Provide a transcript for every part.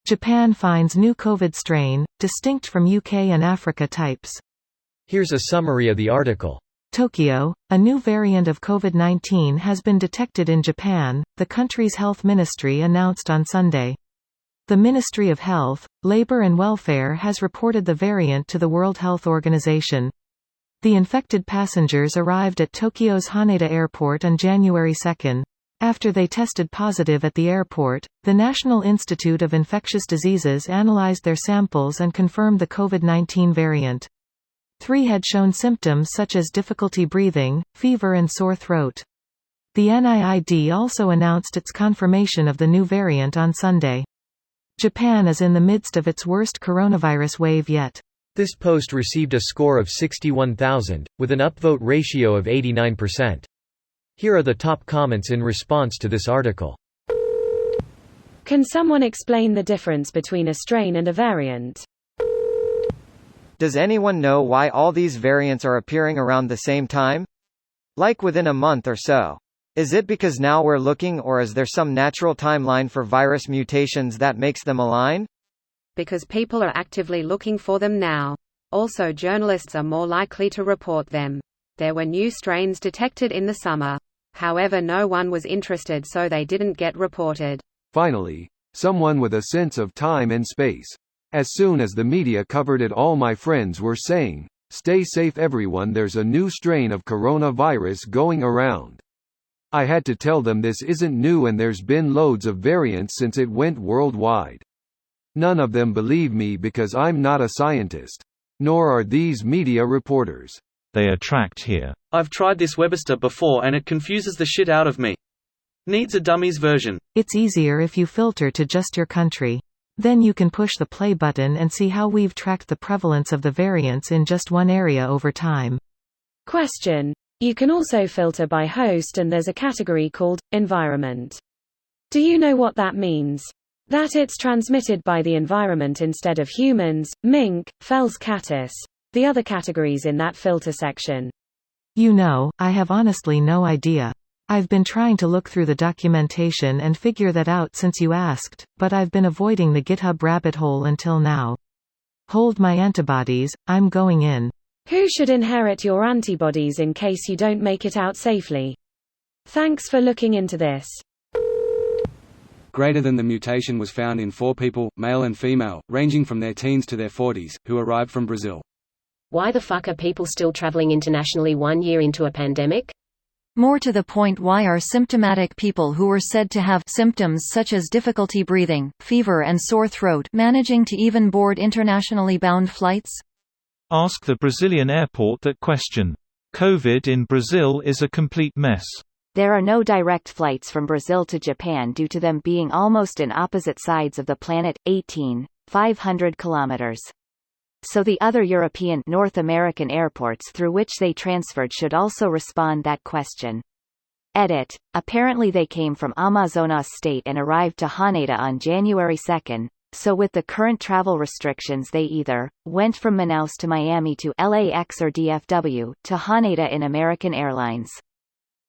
Japan finds new COVID strain, distinct from UK and Africa types. Here's a summary of the article. Tokyo, a new variant of COVID-19 has been detected in Japan, the country's health ministry announced on Sunday. The Ministry of Health, Labor and Welfare has reported the variant to the World Health Organization. The infected passengers arrived at Tokyo's Haneda Airport on January 2. After they tested positive at the airport, the National Institute of Infectious Diseases analyzed their samples and confirmed the COVID-19 variant. 3 had shown symptoms such as difficulty breathing, fever and sore throat. The NIID also announced its confirmation of the new variant on Sunday. Japan is in the midst of its worst coronavirus wave yet. This post received a score of 61,000, with an upvote ratio of 89%. Here are the top comments in response to this article. Can someone explain the difference between a strain and a variant? Does anyone know why all these variants are appearing around the same time? Like within a month or so. Is it because now we're looking, or is there some natural timeline for virus mutations that makes them align? Because people are actively looking for them now. Also, journalists are more likely to report them. There were new strains detected in the summer. However, no one was interested, so they didn't get reported. Finally, someone with a sense of time and space. As soon as the media covered it, all my friends were saying, "Stay safe everyone, there's a new strain of coronavirus going around." I had to tell them this isn't new and there's been loads of variants since it went worldwide. None of them believe me because I'm not a scientist. Nor are these media reporters. They are tracked here. I've tried this Webster before and it confuses the shit out of me. Needs a dummies version. It's easier if you filter to just your country. Then you can push the play button and see how we've tracked the prevalence of the variants in just one area over time. Question. You can also filter by host and there's a category called environment. Do you know what that means? That it's transmitted by the environment instead of humans, mink, Felis catus, the other categories in that filter section. You know, I have honestly no idea. I've been trying to look through the documentation and figure that out since you asked, but I've been avoiding the GitHub rabbit hole until now. Hold my antibodies, I'm going in. Who should inherit your antibodies in case you don't make it out safely? Thanks for looking into this. Greater than the mutation was found in 4 people, male and female, ranging from their teens to their 40s, who arrived from Brazil. Why the fuck are people still traveling internationally 1 year into a pandemic? More to the point, why are symptomatic people who were said to have symptoms such as difficulty breathing, fever and sore throat managing to even board internationally bound flights? Ask the Brazilian airport that question. COVID in Brazil is a complete mess. There are no direct flights from Brazil to Japan due to them being almost in opposite sides of the planet, 500 kilometers. So the other European, North American airports through which they transferred should also respond that question. Edit. Apparently they came from Amazonas state and arrived to Haneda on January 2, so with the current travel restrictions they either went from Manaus to Miami to LAX or DFW, to Haneda in American Airlines.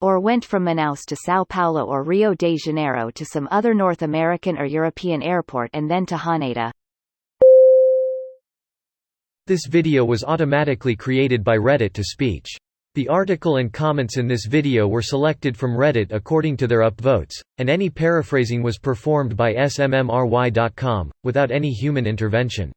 Or went from Manaus to Sao Paulo or Rio de Janeiro to some other North American or European airport and then to Haneda. This video was automatically created by Reddit to speech. The article and comments in this video were selected from Reddit according to their upvotes, and any paraphrasing was performed by smmry.com, without any human intervention.